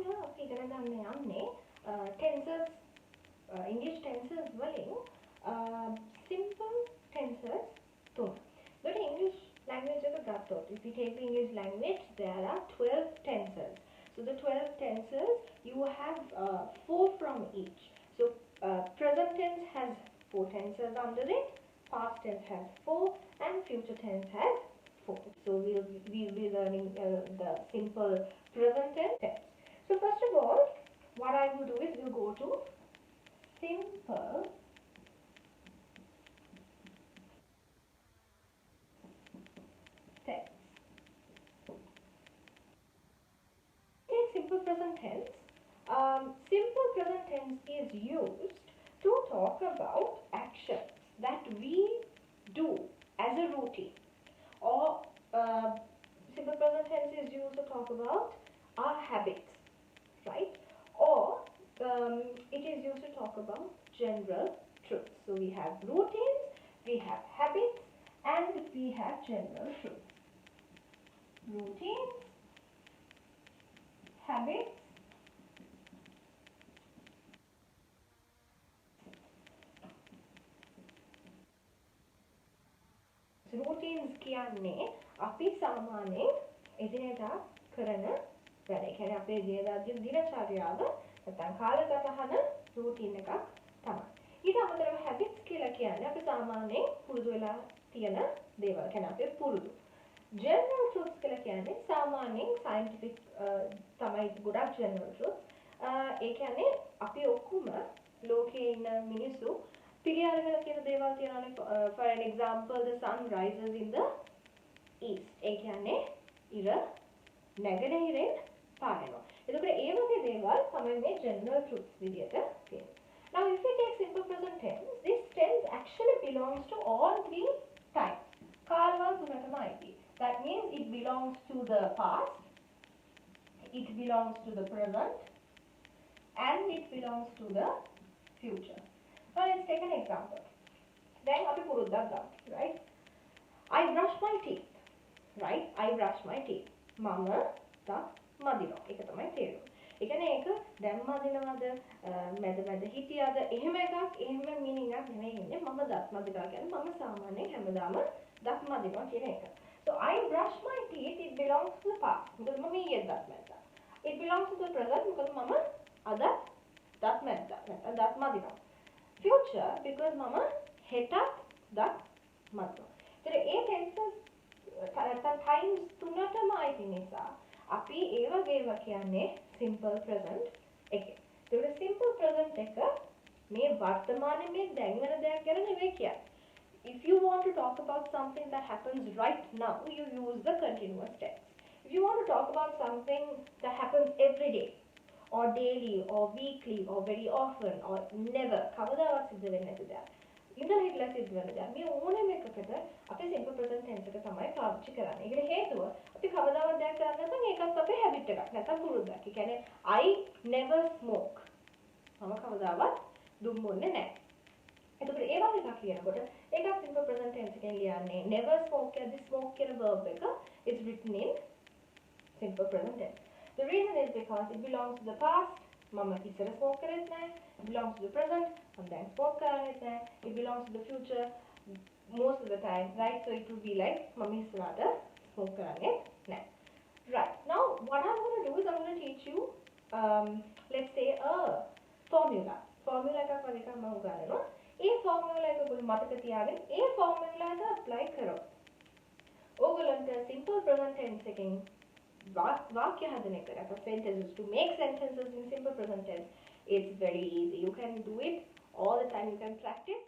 අපි ඉගෙන ගන්න යන්නේ tenses English tenses වලින් simple tenses තුන. But English language එක ගත්තොත්, if you take the English language, there are 12 tenses. So the 12 tenses, you have 4 from each. So present tense has 4 tenses under it, past tense has 4, and future tense has 4. So we'll be learning the simple present tense. So first of all, what I will do is we'll go to simple tense. In simple present tense, simple present tense is used to talk about actions that we do as a routine, or simple present tense is used to talk about our habits, right? Or it is used to talk about general truths. So we have routines, we have habits, and we have general truths. Routines, habits, routines කියන්නේ අපි සාමාන්‍යයෙන් එදිනෙදා කරන වැඩ. ඒ කියන්නේ අපේ එදිනෙදා දිනචර්යාව නැත්නම් කාලසටහන routine එකක් තමයි. ඊට අමතරව habits කියලා කියන්නේ අපි සාමාන්‍යයෙන් පුරුදු වෙලා තියෙන දේවල්. කියන්නේ අපේ පුරුදු. General truths කියලා කියන්නේ සාමාන්‍යයෙන් scientific තමයි ගොඩක් general truths. ඒ කියන්නේ අපි ඔක්කොම ලෝකයේ ඉන්න මිනිස්සු පිළිඅරගෙන තියෙන දේවල් තියෙනවානේ. For an example, the sun rises in the east. ඒ කියන්නේ ඉර නැගෙනහිරෙන් පායනවා. එතකොට ඒ වගේ දේවල් තමයි මේ general truths විදියට තියෙන්නේ. Now if we take simple present tense, this tense actually belongs to all three times. කාලවල තුනටම අයිති. That means it belongs to the past, it belongs to the present, and it belongs to the future. Now let's take an example. Then අපි පුරුද්දක් ගමු, right? I brush my teeth, right? I brush my teeth. මම දත් මදිනවා. ඒක තමයි තේරුම. ඒ කියන්නේ ඒක දැන් මදිනවද, මැද හිටියද, එහෙම එකක්, එහෙම meaning එකක් නෙමෙයි ඉන්නේ. මම දත් මදිනවා කියන්නේ මම සාමාන්‍යයෙන් හැමදාම දත් මදිනවා කියන එක. So I brush my teeth, it belongs to the past. මොකද මම ඊයේ දත් මැද්දා. It belongs to the present මොකද මම අද දත් මැද්දා. නැත්නම් දත් මදිනවා. Future because mama හෙටත් දත් මදිනවා. ඒතර ඒ tenses times තුනටම අයිති නිසා අපි ඒ වගේම කියන්නේ simple present එකේ. ඒතර simple present එක මේ වර්තමානයේ මේ දැන් වෙන දෙයක් ගැන නෙවෙයි කියන්නේ. If you want to talk about something that happens right now, you use the continuous tense. If you want to talk about something that happens every day, or daily, or weekly, or very often, or never, කවදාවත් සිද්ධ වෙන්නේ නැති දෙයක්. ඉඳලා හිටලා සිද්ධ වෙන දෙයක්. මේ ඕනෙම එකකට අපි simple present tense එක තමයි පාවිච්චි කරන්නේ. ඒකට හේතුව අපි කවදාවත් දෙයක් කරන්නේ නැත්නම් ඒකත් අපේ habit එකක්. නැත්නම් පුරුද්දක්. ඒ කියන්නේ I never smoke. මම කවදාවත් දුම් බොන්නේ නැහැ. එතකොට ඒ වගේ එකක් කියනකොට ඒකත් simple present tense එකෙන් ලියන්නේ never smoke කියද්දි smoke කියන verb එක is written in simple present tense. The reason is because it belongs to the past. Mama ඉස්සර smoke කරෙත් නැහැ. It belongs to the present. මම දැන් smoke කරන්නේත් නැහැ. It belongs to the future most of the time, right? So it would be like මම ඉස්සරහට smoke කරන්නේත් නැහැ. Right. Now what I'm going to do is I'm going to teach you let's say a formula. Formula එකක් වගේ එකක් මම උගන්වනවා. ඒ formula එක ඔයගොල්ලෝ මතක තියාගෙන ඒ formula එක apply කරොත් ඔයගොල්ලන්ට simple present tense එකෙන් vakya hadane kara for sentences, to make sentences in simple present tense, it's very easy. You can do it all the time. You can practice.